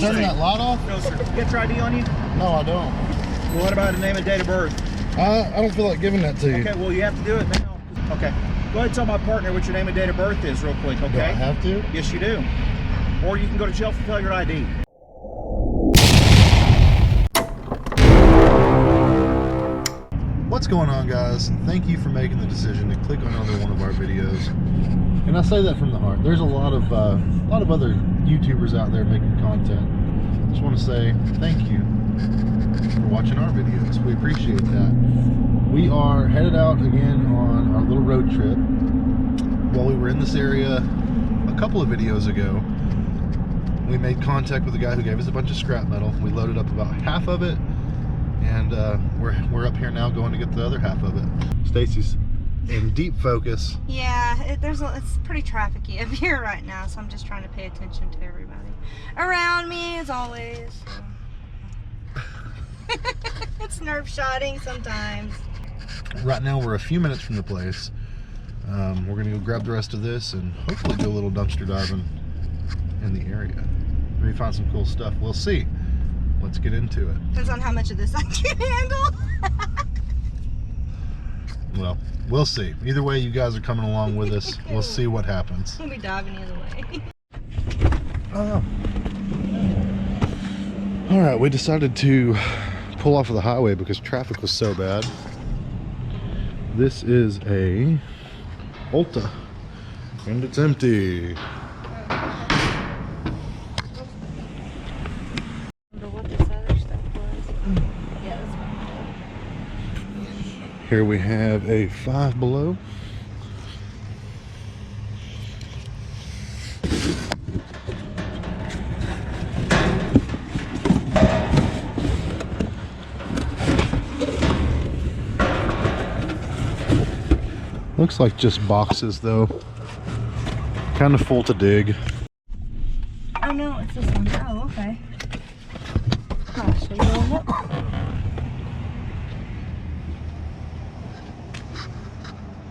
Turning that light off? No, sir. You got your ID on you? No, I don't. Well, what about a name and date of birth? I don't feel like giving that to you. Okay, well, you have to do it now. Okay. Go ahead and tell my partner what your name and date of birth is real quick, okay? Do I have to? Yes, you do. Or you can go to jail for failure ID. What's going on, guys? Thank you for making the decision to click on another one of our videos. And I say that from the heart. There's a lot of other YouTubers out there making content. Just want to say thank you for watching our videos. We appreciate that. We are headed out again on our little road trip. While we were in this area a couple of videos ago, we made contact with a guy who gave us a bunch of scrap metal. We loaded up about half of it, and we're up here now going to get the other half of it. Stacy's in deep focus. Yeah, it's pretty trafficy up here right now, so I'm just trying to pay attention to everybody around me as always. So. It's nerve-shotting sometimes. Right now we're a few minutes from the place. We're gonna go grab the rest of this and hopefully do a little dumpster diving in the area. Maybe find some cool stuff. We'll see. Let's get into it. Depends on how much of this I can handle. Well, we'll see. Either way, you guys are coming along with us. We'll see what happens. We'll be diving either way. Oh. All right, we decided to pull off of the highway because traffic was so bad. This is a Ulta, and it's empty. Here we have a Five Below. Looks like just boxes though. Kind of full to dig. Oh no, it's this one. Oh, okay. Gosh, are you going up?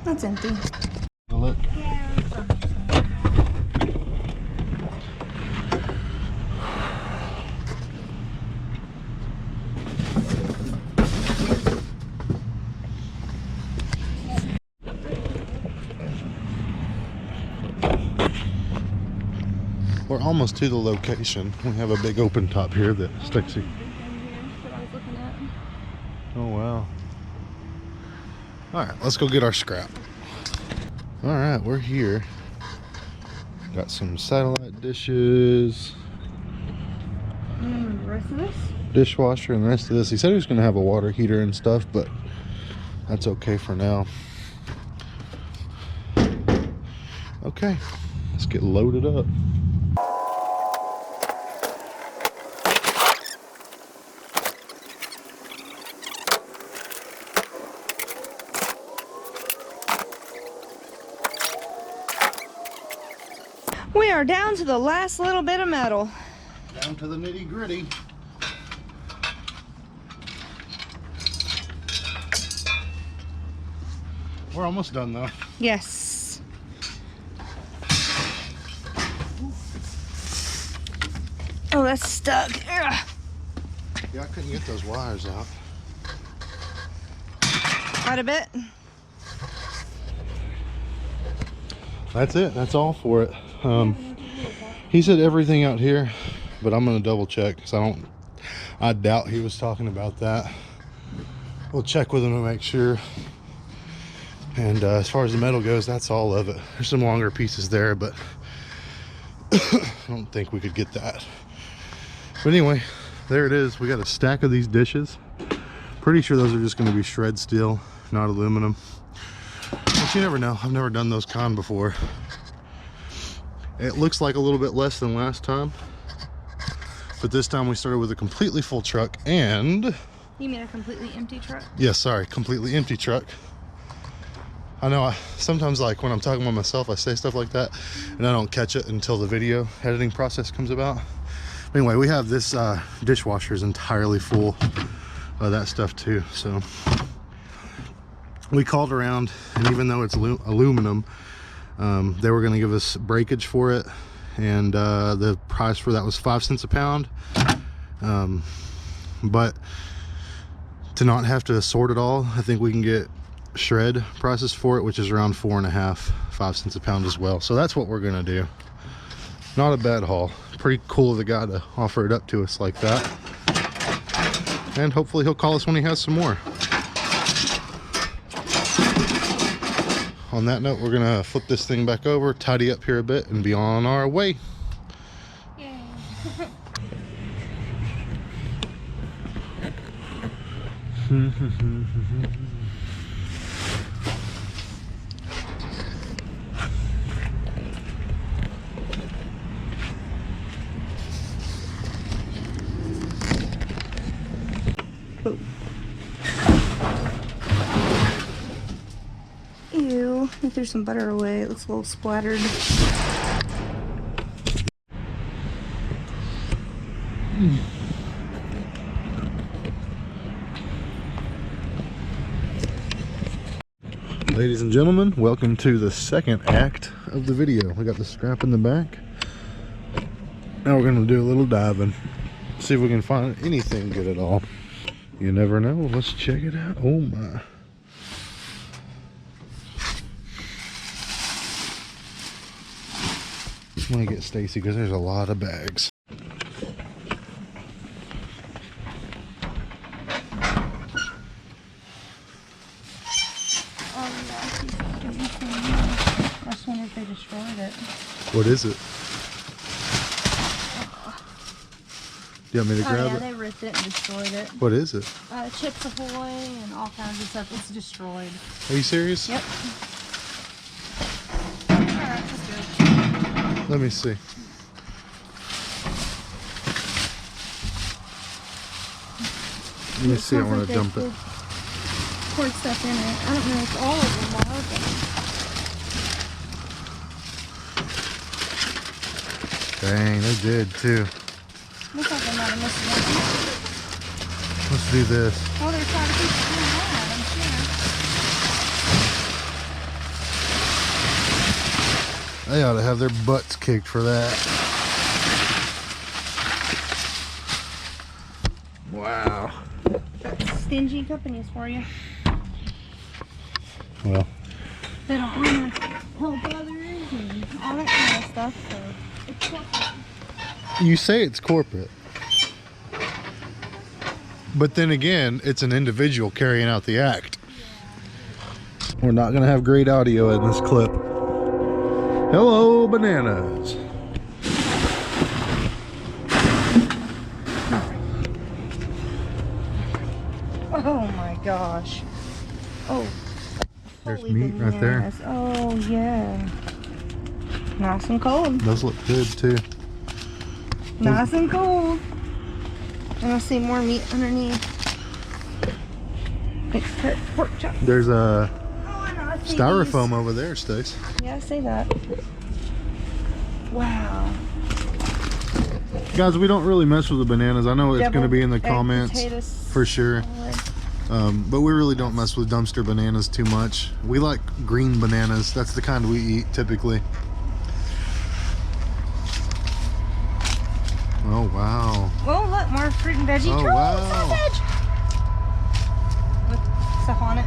That's empty. Look. Yeah. We're almost to the location. We have a big open top here that sticks. Oh wow. Alright, let's go get our scrap. Alright, we're here. Got some satellite dishes. The rest of this? Dishwasher and the rest of this. He said he was going to have a water heater and stuff, but that's okay for now. Okay, let's get loaded up. We are down to the last little bit of metal. Down to the nitty gritty. We're almost done though. Yes. Oh, that's stuck. Ugh. Yeah, I couldn't get those wires out. Quite a bit. That's it. That's all for it. He said everything out here, but I'm gonna double check because I doubt he was talking about that. We'll check with him to make sure. And as far as the metal goes, that's all of it. There's some longer pieces there, but I don't think we could get that. But anyway, there it is. We got a stack of these dishes. Pretty sure those are just going to be shred steel, not aluminum. But you never know. I've never done those kind before. It looks like a little bit less than last time, but this time we started with a completely full truck. And You mean a completely empty truck? yes, sorry, completely empty truck. I know sometimes, like when I'm talking by myself, I say stuff like that and I don't catch it until the video editing process comes about. But anyway, we have this dishwasher is entirely full of that stuff too. So we called around, and even though it's aluminum, they were going to give us breakage for it, and the price for that was 5 cents a pound. But to not have to sort it all, I think we can get shred prices for it, which is around 5 cents a pound as well. So that's what we're gonna do. Not a bad haul. Pretty cool of the guy to offer it up to us like that, and hopefully he'll call us when he has some more. On that note, we're gonna flip this thing back over, tidy up here a bit, and be on our way. Yay. Ew, I threw some butter away. It looks a little splattered. Ladies and gentlemen, welcome to the second act of the video. We got the strap in the back. Now we're gonna do a little diving. See if we can find anything good at all. You never know. Let's check it out. Oh my. I'm gonna get Stacy because there's a lot of bags. I just wonder if they destroyed it. What is it? Do you want me to grab it? They ripped it and destroyed it. What is it? Chips Ahoy and all kinds of stuff. It's destroyed. Are you serious? Yep. Alright, that's good. Let me see. Let me see. I want to dump it. Poured stuff in it. I don't know if all of them are, but Dang, they did too. looks like they might have missed one. Let's do this. Oh, they're trying to keep it doing that, I'm sure. They ought to have their butts kicked for that. Wow. Stingy companies for you. Well, They don't want to help others and all that kind of stuff, so it's corporate. you say it's corporate, but then again, it's an individual carrying out the act. We're not going to have great audio in this clip. Hello, bananas. Oh my gosh. Oh. There's holy meat right there. bananas. Oh yeah. Nice and cold. Those look good too. Nice and cold. And I see more meat underneath. It's pork chop. There's a Oh, I know. I see styrofoam over there, Stace. these. Yeah, I see that. Wow. Guys, we don't really mess with the bananas. I know it's going to Deviled be in the egg comments potatoes for sure. salad. But we really don't mess with dumpster bananas too much. We like green bananas. That's the kind we eat typically. Oh, wow. Oh, look, more fruit and veggie. Oh, Troll wow. sausage! With stuff on it.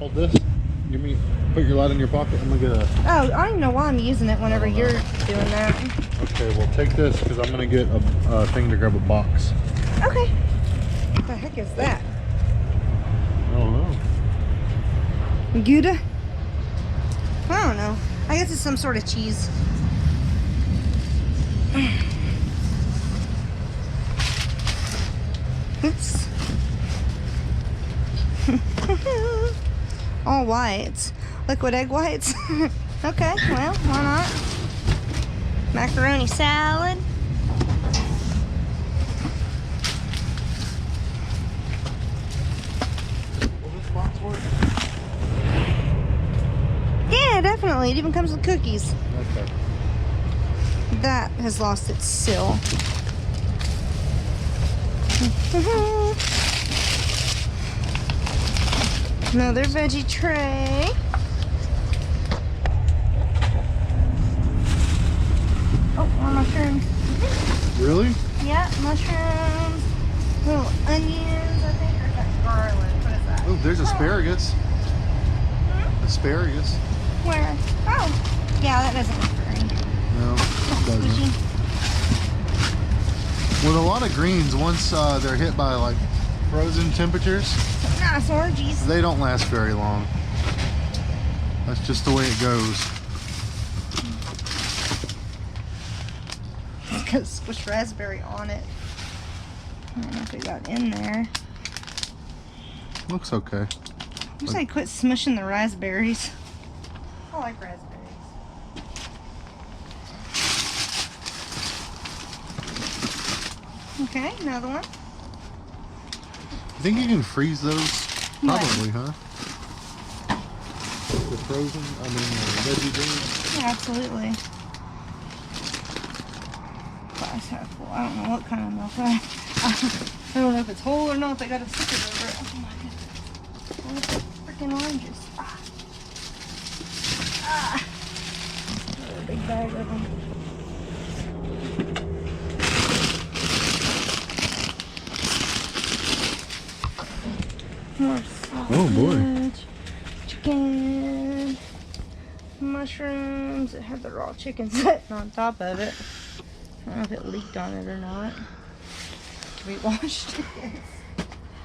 Hold this. Give me, put your light in your pocket. I'm going to get a... Oh, I don't even know why I'm using it whenever you're doing that. Okay, well, take this because I'm going to get a thing to grab a box. Okay. What the heck is that? I don't know. Gouda? I don't know. I guess it's some sort of cheese. Oops. All whites. Liquid egg whites. Okay, well, why not? Macaroni salad. Will this box work? Yeah, definitely. It even comes with cookies. Okay. That has lost its seal. Another veggie tray. Oh, more mushrooms. Really? Yeah, mushrooms. Little onions, I think. Or is that garlic? What is that? Oh, there's asparagus. Hmm? Asparagus. Where? Oh, yeah, that doesn't look very No, it doesn't. squishy. With a lot of greens, once they're hit by like frozen temperatures, Some nice orgies. they don't last very long. That's just the way it goes. It's got squished raspberry on it. I don't know if it got in there. Looks okay. I say quit smushing the raspberries. I like raspberries. Okay, another one. You think you can freeze those? What? Probably, huh? The frozen, veggie greens. Yeah, absolutely. Glass half full. I don't know what kind of milk I don't know if it's whole or not. They got a sticker over it. Oh my goodness. Oh, freaking oranges. Another big bag of them. More sausage. Oh, boy. Chicken. Mushrooms. It had the raw chicken sitting on top of it. I don't know if it leaked on it or not. We washed it. I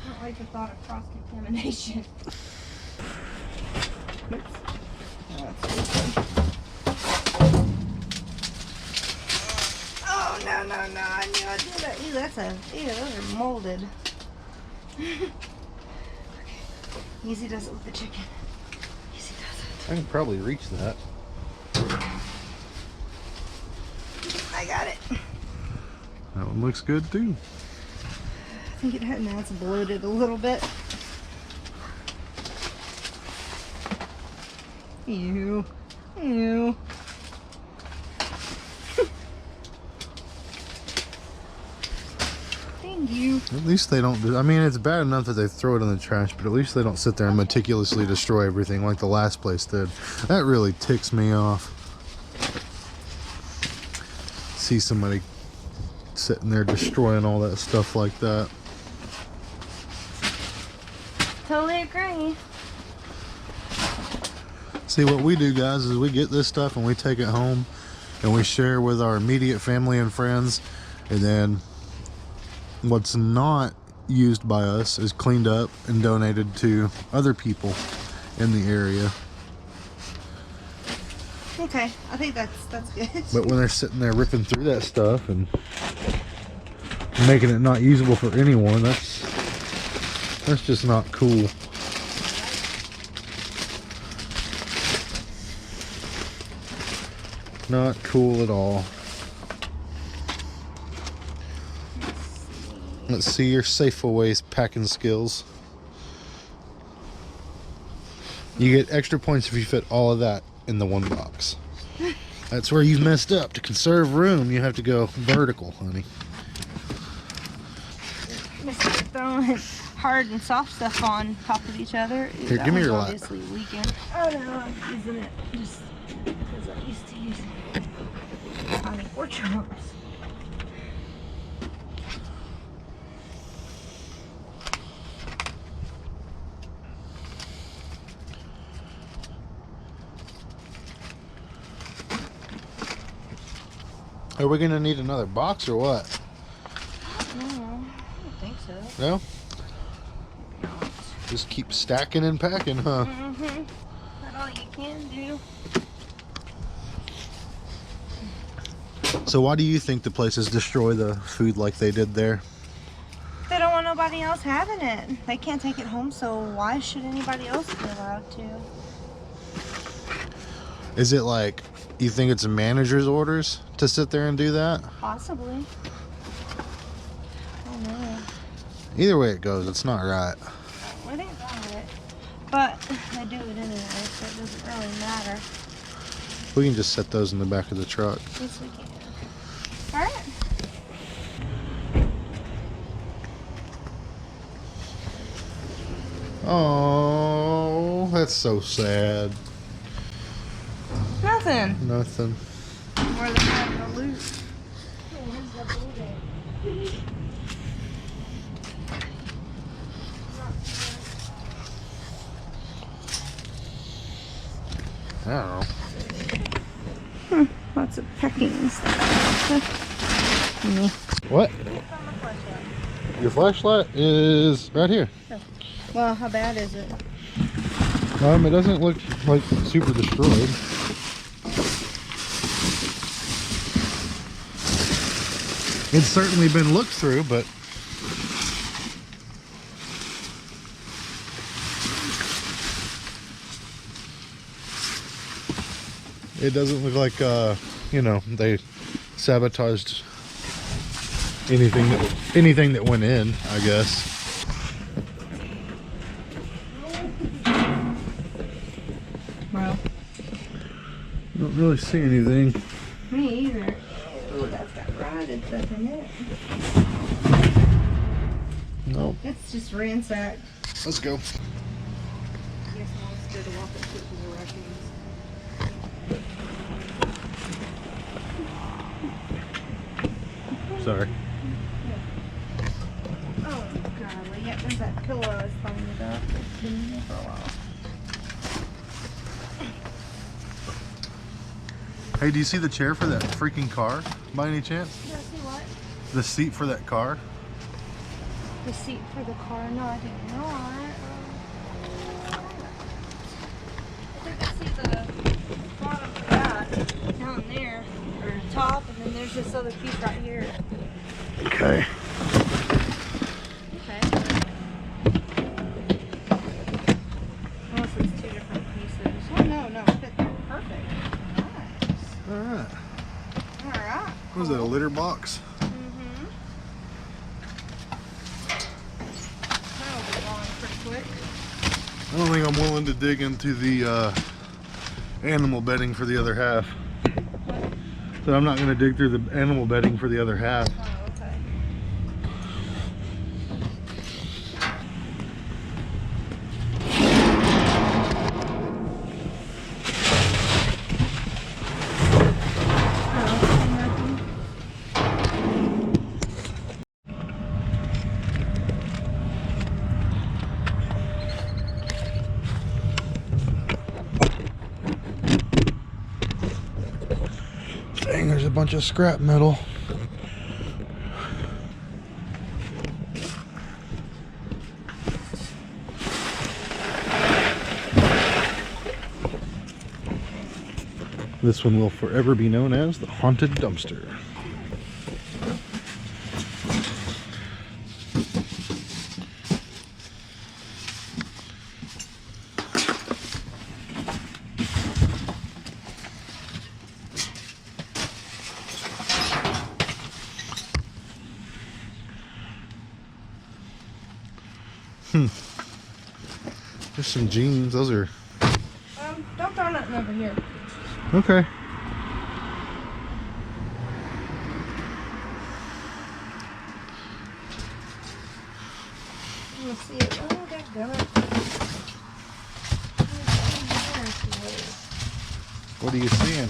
don't like the thought of cross-contamination. Oops. Oh, that's good. Oh, no, no, no. I knew I'd do that. Ew, those are molded. Okay. Easy does it with the chicken. Easy does it. I can probably reach that. I got it. That one looks good too. I think it had, now it's bloated a little bit. Ew. Ew. Thank you. At least they don't do, I mean, it's bad enough that they throw it in the trash, but at least they don't sit there and meticulously destroy everything like the last place did. That really ticks me off. See somebody sitting there destroying all that stuff like that. Totally agree. See, what we do, guys, is we get this stuff and we take it home and we share with our immediate family and friends, and then what's not used by us is cleaned up and donated to other people in the area. Okay, I think that's good. But when they're sitting there ripping through that stuff and making it not usable for anyone, that's just not cool. Not cool at all. Let's see your Safeway packing skills. You get extra points if you fit all of that in the one box. That's where you messed up. To conserve room, you have to go vertical, honey. Mr. Throwing hard and soft stuff on top of each other. Here, give me your lap. Obviously leaking. Oh no, I'm using it just because I used to use it. Tiny pork chops. Are we gonna need another box or what? No, I don't think so. No? Just keep stacking and packing, huh? Mm-hmm. That's all you can do. So why do you think the places destroy the food like they did there? They don't want nobody else having it. They can't take it home, so why should anybody else be allowed to? Is it like, you think it's a manager's orders to sit there and do that? Possibly. I don't know. Either way it goes, it's not right. It ain't right. But they do it anyway, so it doesn't really matter. We can just set those in the back of the truck. Yes, we can. Alright. Oh. That's so sad. Nothing. Nothing. Where they have the loot. I don't know. Lots of pecking stuff. What? Your flashlight is right here. Well, how bad is it? It doesn't look like super destroyed. It's certainly been looked through, but it doesn't look like you know, they sabotaged anything that went in, I guess. Well, Don't really see anything. me either. Oh, that's got rotted stuff in it. Nope. It's just ransacked. Let's go. I guess I'll just go to walk up to the raccoons. Sorry. Oh, golly. Yeah, there's that pillow I was telling you about. It's been in there for a while. Hey, do you see the chair for that freaking car by any chance? Did I see what? The seat for that car? The seat for the car? No, I did not. I think I see the bottom of that down there, or top, and then there's this other piece right here. Okay. Okay. Unless it's two different pieces. Oh, no, fit perfect. Nice. Alright. Alright. What is that, a litter box? Mm-hmm. That'll be gone pretty quick. I don't think I'm willing to dig into the animal bedding for the other half. So I'm not going to dig through the animal bedding for the other half. Oh, okay. Dang, there's a bunch of scrap metal. This one will forever be known as the haunted dumpster. There's some jeans. Those are Don't throw nothing over here. okay. Let's see it. Oh, dadgummit. What are you seeing?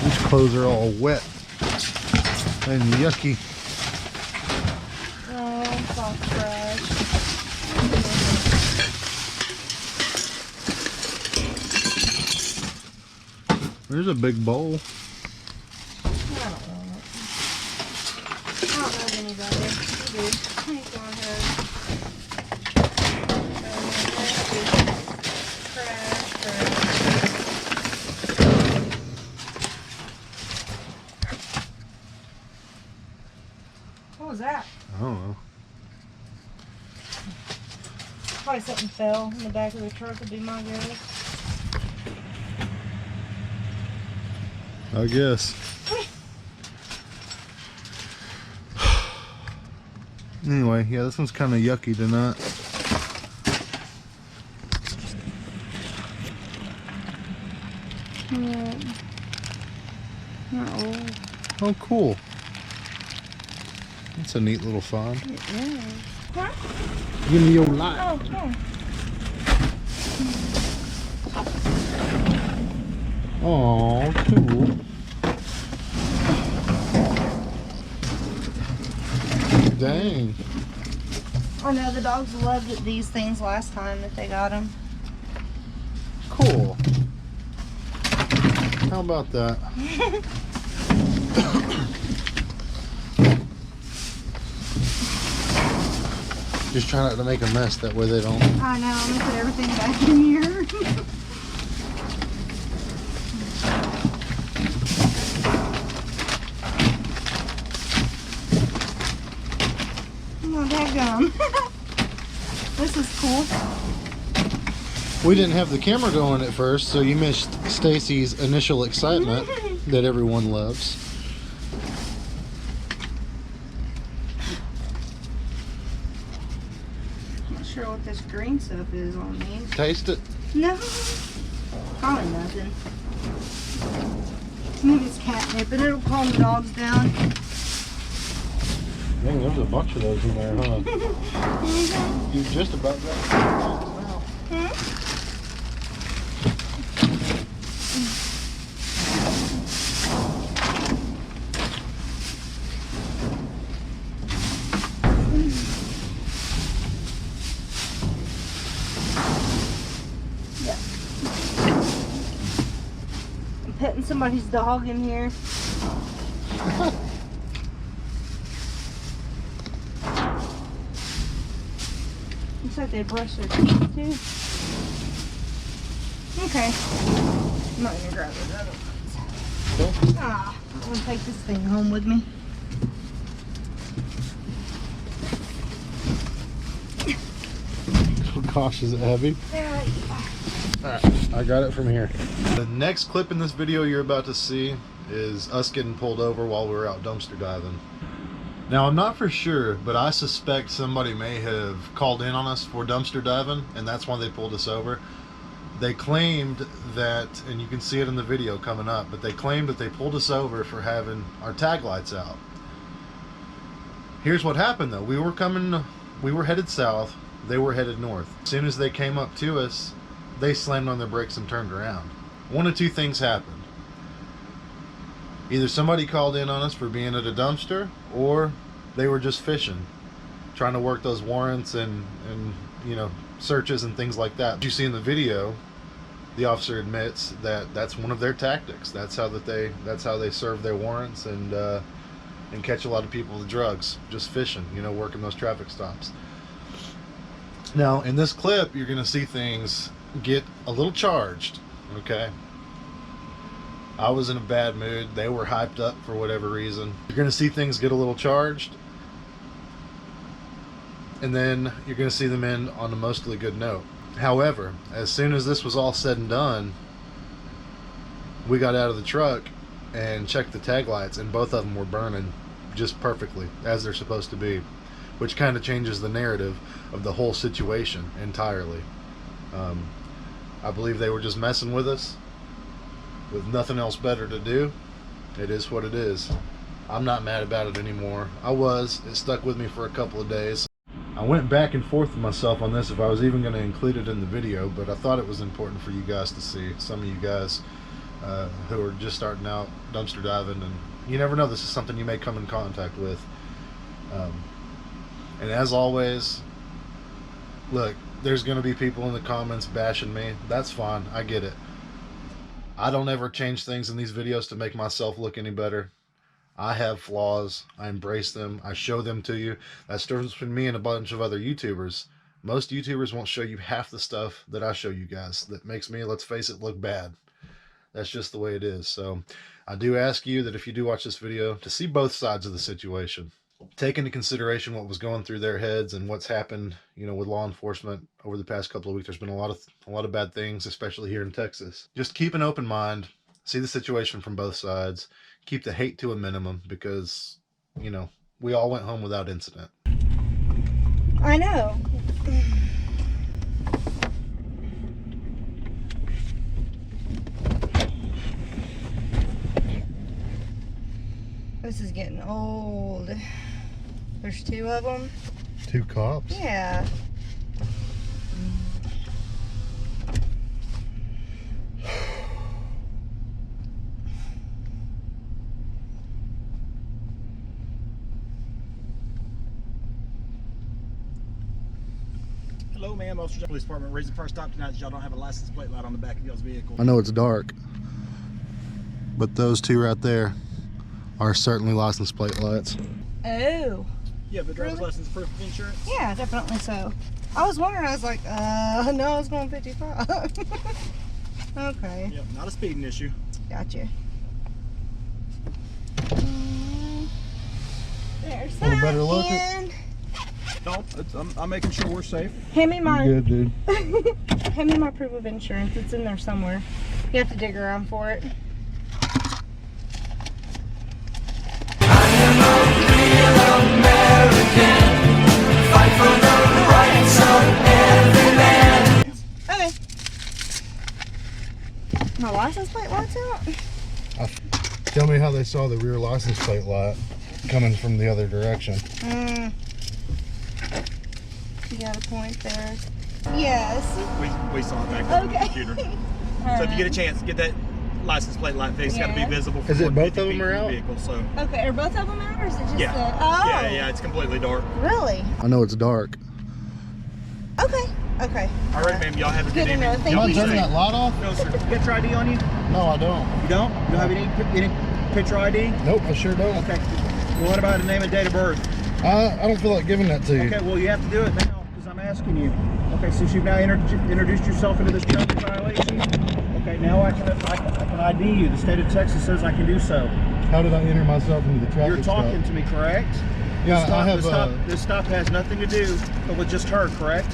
These clothes are all wet and yucky. Oh, soft trash. There's a big bowl. I don't know of anybody. You do. Please go ahead. Trash. What was that? I don't know. Probably something fell in the back of the truck, would be my guess. I guess. Anyway, yeah, this one's kind of yucky tonight. Not old. Oh, cool. That's a neat little find. It is. Huh? Give me your light. Oh, yeah. Oh, cool. Dang. I know the dogs loved these things last time that they got them. Cool. How about that? Just try not to make a mess, that way they don't. I know, I'm gonna put everything back in here. Oh, dadgum. This is cool. We didn't have the camera going at first, so you missed Stacy's initial excitement that everyone loves. Not sure what this green stuff is on me. Taste it. No. Probably nothing. Maybe it's catnip, and it'll calm the dogs down. Dang, there's a bunch of those in there, huh? You just about got it out. Yeah. I'm petting somebody's dog in here. Looks like they brush their teeth too. Okay. I'm not gonna grab those other ones. Ah, I'm gonna take this thing home with me. Oh gosh, is it heavy? Alright, I got it from here. The next clip in this video you're about to see is us getting pulled over while we were out dumpster diving. Now, I'm not for sure, but I suspect somebody may have called in on us for dumpster diving, and that's why they pulled us over. They claimed that, and you can see it in the video coming up, but they claimed that they pulled us over for having our tag lights out. Here's what happened though. We were headed south, they were headed north. As soon as they came up to us, they slammed on their brakes and turned around. One of two things happened. Either somebody called in on us for being at a dumpster, or they were just fishing, trying to work those warrants and you know, searches and things like that. You see in the video, the officer admits that that's one of their tactics. That's how they serve their warrants and catch a lot of people with drugs, just fishing, you know, working those traffic stops. Now, in this clip, you're going to see things get a little charged, okay? I was in a bad mood. They were hyped up for whatever reason. You're going to see things get a little charged, and then you're going to see them end on a mostly good note. However, as soon as this was all said and done, we got out of the truck and checked the tag lights, and both of them were burning just perfectly, as they're supposed to be, which kind of changes the narrative of the whole situation entirely. I believe they were just messing with us with nothing else better to do. It is what it is. I'm not mad about it anymore. It stuck with me for a couple of days. I went back and forth with myself on this if I was even going to include it in the video, but I thought it was important for you guys to see. Some of you guys who are just starting out dumpster diving, and you never know, this is something you may come in contact with. And as always, look, there's going to be people in the comments bashing me. That's fine. I get it. I don't ever change things in these videos to make myself look any better. I have flaws. I embrace them. I show them to you. That's the difference between me and a bunch of other YouTubers. Most YouTubers won't show you half the stuff that I show you guys. That makes me, let's face it, look bad. That's just the way it is. So I do ask you that if you do watch this video, to see both sides of the situation. Take into consideration what was going through their heads and what's happened, you know, with law enforcement over the past couple of weeks. There's been a lot of bad things, especially here in Texas. Just keep an open mind. See the situation from both sides. Keep the hate to a minimum, because, you know, we all went home without incident. I know. This is getting old. There's two of them. 2 cops? Yeah. Hello, ma'am. Officer Police Department. Reason for our stop tonight is y'all don't have a license plate light on the back of y'all's vehicle. I know it's dark, but those 2 right there are certainly license plate lights. Oh. You have the driver's Really? license, proof of insurance? Yeah, definitely so. I was wondering, I was like, no, I was going 55. Okay. Yep, not a speeding issue. Gotcha. There's Want a better look and No, I'm making sure we're safe. hand me my Good, dude. hand me my proof of insurance. It's in there somewhere. You have to dig around for it. Okay. My license plate lights out? Tell me how they saw the rear license plate light coming from the other direction. You got a point there. Yes. We saw it back on the Okay. computer. So if you get a chance, get that license plate light fixed. It's got to be Yeah. visible. Is it from both 50 of them feet are from the out? Vehicle, so. Okay, are both of them out or is it just Yeah. the... Oh. Yeah, it's completely dark. Really? I know it's dark. Okay. Okay. All right, ma'am. Y'all have a good Good to know. evening. Thank Am I you. turning that light off? No, sir. You got your ID on you? No, I don't. You don't? You don't have any picture ID? Nope, I sure don't. Okay. Well, what about the name and date of birth? I don't feel like giving that to you. Okay, well, you have to do it now because I'm asking you. Okay, since you've now introduced yourself into this traffic violation, okay, now I can ID you. The state of Texas says I can do so. How did I enter myself into the traffic You're talking stop? to me, correct? Yeah, This stop, I have. this stop has nothing to do with just her, correct?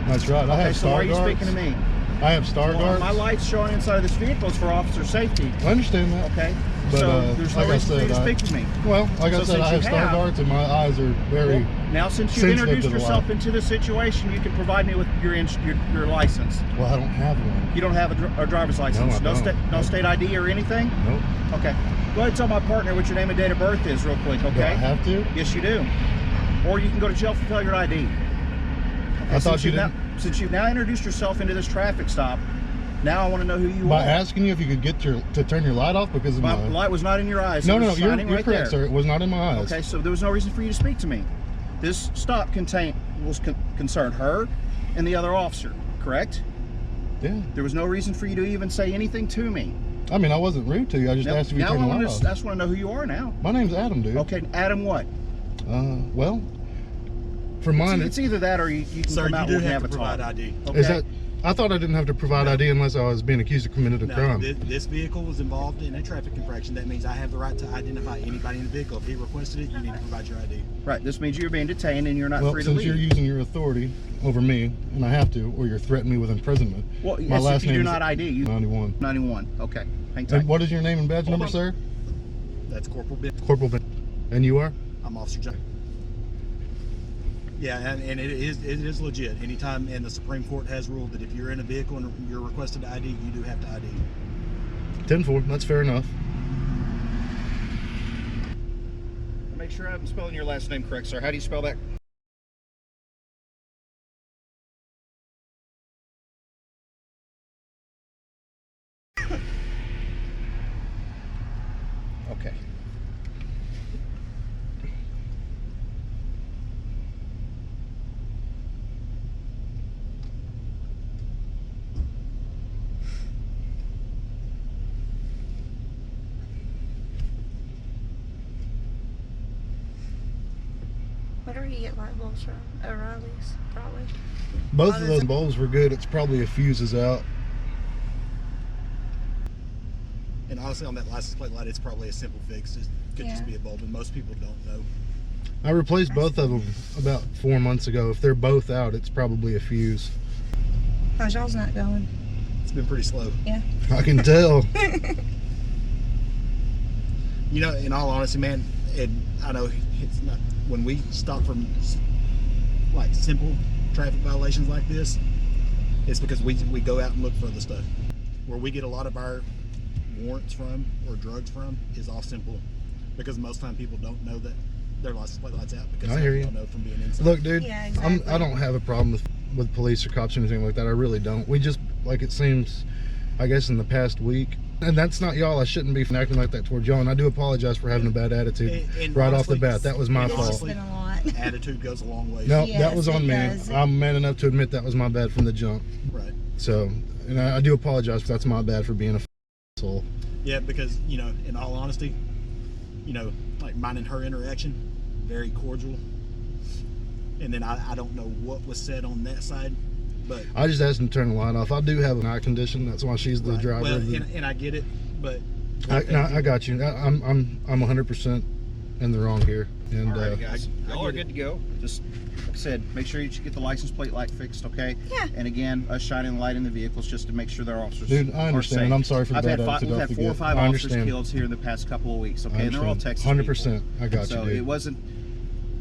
That's right. I Okay, have so why star are you guards. speaking to me? I have star Well, guards. my lights showing inside of this vehicle is for officer safety. I understand that. Okay, But, so there's no like I reason for you to said, speak to me. Well, like I So said, since I you have star have- guards, and my eyes are very. Well, now, since you've sensitive introduced to the yourself light. into this situation, you can provide me with your license. Well, I don't have one. You don't have a driver's license. No, I don't. No state ID or anything. Nope. Okay. Go ahead and tell my partner what your name and date of birth is, real quick. Okay. Do I have to? Yes, you do. Or you can go to jail for failure ID. Okay, I thought since you you've now, didn't. since you've now introduced yourself into this traffic stop, now I want to know who you By are. asking you if you could get to turn your light off because of My my. light was not in your eyes. No, It no, was you're shining right correct, there. sir. It was not in my eyes. Okay, so there was no reason for you to speak to me. This stop concerned her and the other officer, correct? Yeah. There was no reason for you to even say anything to me. I mean, I wasn't rude to you. I just asked if you now turned the light I off. just want to know who you are now. My name's Adam, dude. Okay, Adam what? Well, for mine, It's either that or you can Sir, come out you and do we have can to have a provide talk. ID. Okay. is that. I thought I didn't have to provide ID unless I was being accused of committing a No, crime. this vehicle was involved in a traffic infraction. That means I have the right to identify anybody in the vehicle. If he requested it, you need to provide your ID. Right, this means you're being detained and you're not Well, free to since leave. you're using your authority over me, and I have to, or you're threatening me with imprisonment. Well, my yes, last if you name do is not ID, you 91. 91. Okay, hang tight. And what is your name and badge number, on. sir? That's Corporal Ben. Corporal Ben. And you are? I'm Officer Junkie. Yeah, and it is legit. Anytime, and the Supreme Court has ruled that if you're in a vehicle and you're requested to ID, you do have to ID. 10-4. That's fair enough. Make sure I'm spelling your last name correct, sir. How do you spell that? Okay. Where do you get light bulbs from? O'Reilly's, probably. Both of those bulbs were good. It's probably a fuse is out. And honestly, on that license plate light, it's probably a simple fix. It could just Yeah. be a bulb, and most people don't know. I replaced both of them about 4 months ago. If they're both out, it's probably a fuse. How's y'all's not going? It's been pretty slow. Yeah. I can tell. You know, in all honesty, man, and I know it's not, when we stop from like simple traffic violations like this, it's because we go out and look for the stuff. Where we get a lot of our warrants from or drugs from is all simple, because most time people don't know that their license plate lights out because I hear you. don't know from being inside. Look, dude, Yeah, exactly. I don't have a problem with police or cops or anything like that. I really don't. We just, like, it seems, I guess in the past week, and that's not y'all. I shouldn't be acting like that towards y'all, and I do apologize for having a bad attitude And right honestly, off the bat. That was my It's fault. just been a lot. Attitude goes a long way. No, Yes, that was on it me. does. I'm man enough to admit that was my bad from the jump. Right. So, and I do apologize if that's my bad for being a asshole. Yeah, because, you know, in all honesty, you know, like mine and her interaction, very cordial. And then I don't know what was said on that side, but I just asked him to turn the light off. I do have an eye condition. That's why she's the right. driver. Well, of the, and I get it, but I got you. I'm 100% in the wrong here. And Alrighty, guys. I Y'all are get good to go. Just like I said, make sure you get the license plate light fixed, okay? Yeah. And again, us shining the light in the vehicles just to make sure their officers dude, I are understand. safe. I'm sorry for the I've bad had attitude. we've I'll had 4 or forget. 5 I officers understand. killed here in the past couple of weeks, I okay? And they're all understand. Texas 100%. people. I got So you, dude. it wasn't,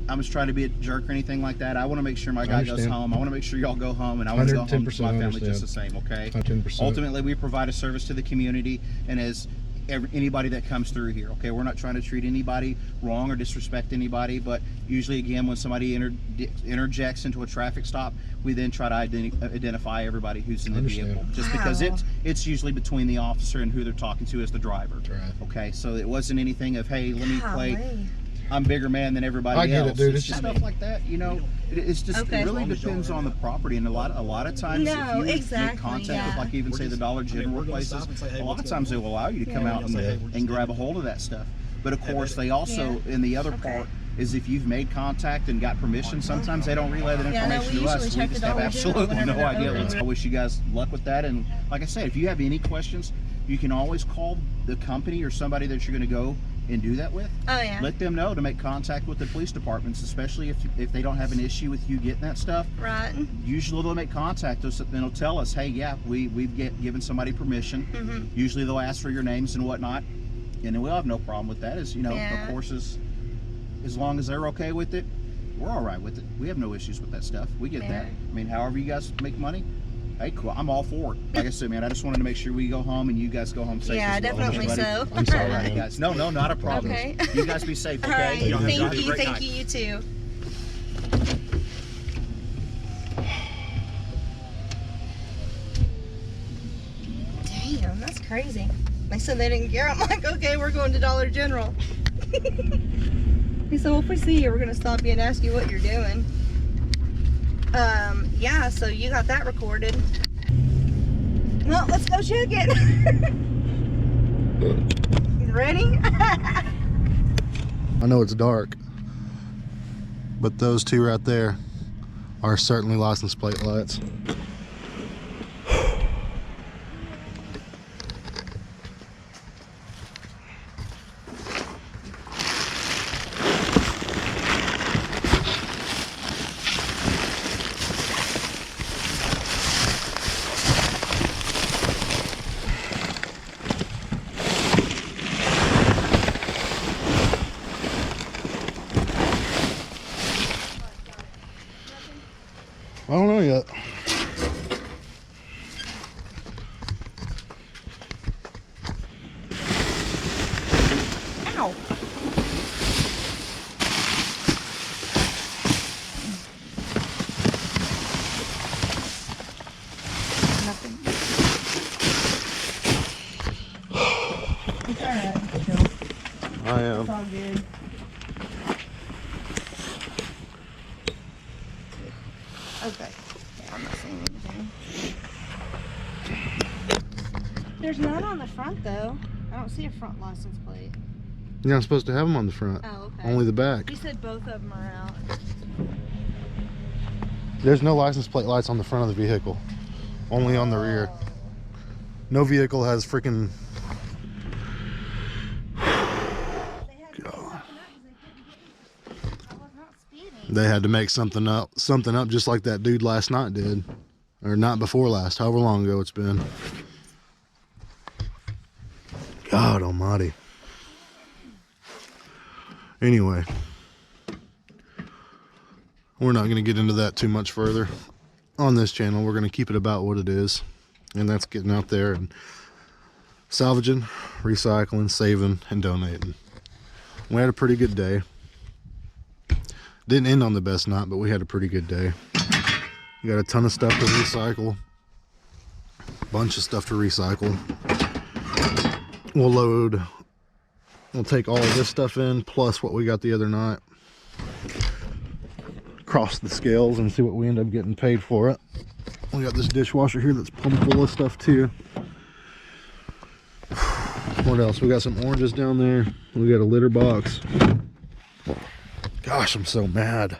I was trying to be a jerk or anything like that. I want to make sure my guy goes understand. home. I want to make sure y'all go home, and I want to go home to 110% my family understand. just the same, okay? 110%. Ultimately, we provide a service to the community, and as anybody that comes through here, okay, we're not trying to treat anybody wrong or disrespect anybody, but usually, again, when somebody interjects into a traffic stop, we then try to identify everybody who's in the Understand. vehicle, just because Wow. it's usually between the officer and who they're talking to as the driver. Right. Okay, so it wasn't anything of, hey, let me play, Golly. I'm bigger man than everybody I get it, else. dude. It's It's just just- stuff like that, you know. It's just Okay. it really As long as y'all depends are on the in. property, and a lot of times No, if you exactly, make contact yeah. with, like even We're say the just- Dollar I mean, General we're gonna places, stop and say, hey, a lot what's of going times they on? will allow you to come Yeah. out Say, hey, we're and just grab a getting- hold of that stuff. But of Yeah, course, but- they also in the other Okay. part is if you've made contact and got permission, sometimes they don't relay that Yeah, no, information we to us. usually We check just the have Dollar General absolutely whenever no they're idea. open. I wish you guys luck with that. And like I said, if you have any questions, you can always call the company or somebody that you're going to go and do that with. Oh yeah. Let them know to make contact with the police departments, especially if they don't have an issue with you getting that stuff. Right. Usually they'll make contact us and they'll tell us, hey, yeah, we've given somebody permission. Mhm. Usually they'll ask for your names and whatnot, and then we'll have no problem with that. As you know, Yeah. of course, as long as they're okay with it, we're all right with it. We have no issues with that stuff. We get that. Yeah. I mean, however you guys make money, hey, cool. I'm all for it. Like I said, man, I just wanted to make sure we go home and you guys go home safe. Yeah, as well. definitely Everybody- so. I'm sorry, All right, man. guys. No, not a problem. Okay. You guys be safe, okay? All right. Y'all have a Thank great you. night. Thank you. You too. Damn, that's crazy. They said they didn't care. I'm like, okay, we're going to Dollar General. He said, well, if we see you, we're going to stop you and ask you what you're doing. Yeah, so you got that recorded. Well, let's go check it. You ready? I know it's dark, but those two right there are certainly license plate lights. I don't know yet. Ow. Nothing. It's alright. Chill. I am. It's all good. Okay. Yeah, I'm not seeing anything. There's none on the front though. I don't see a front license plate. You're not supposed to have them on the front. Oh, okay. Only the back. You said both of them are out. There's no license plate lights on the front of the vehicle. Only on the rear. No vehicle has freaking. They had to make something up just like that dude last night did. Or not before last, however long ago it's been. God almighty. Anyway, we're not going to get into that too much further on this channel. We're going to keep it about what it is, and that's getting out there and salvaging, recycling, saving, and donating. We had a pretty good day. Didn't end on the best night, but we had a pretty good day. We got a ton of stuff to recycle. Bunch of stuff to recycle. We'll take all of this stuff in, plus what we got the other night. Cross the scales and see what we end up getting paid for it. We got this dishwasher here that's pumped full of stuff too. What else? We got some oranges down there. We got a litter box. Gosh, I'm so mad.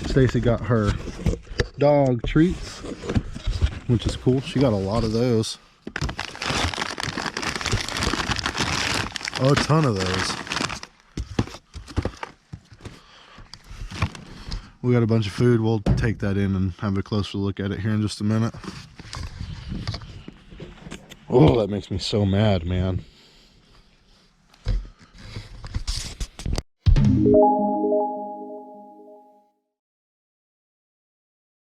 Stacy got her dog treats, which is cool. She got a lot of those. A ton of those. We got a bunch of food. We'll take that in and have a closer look at it here in just a minute. Oh, that makes me so mad, man.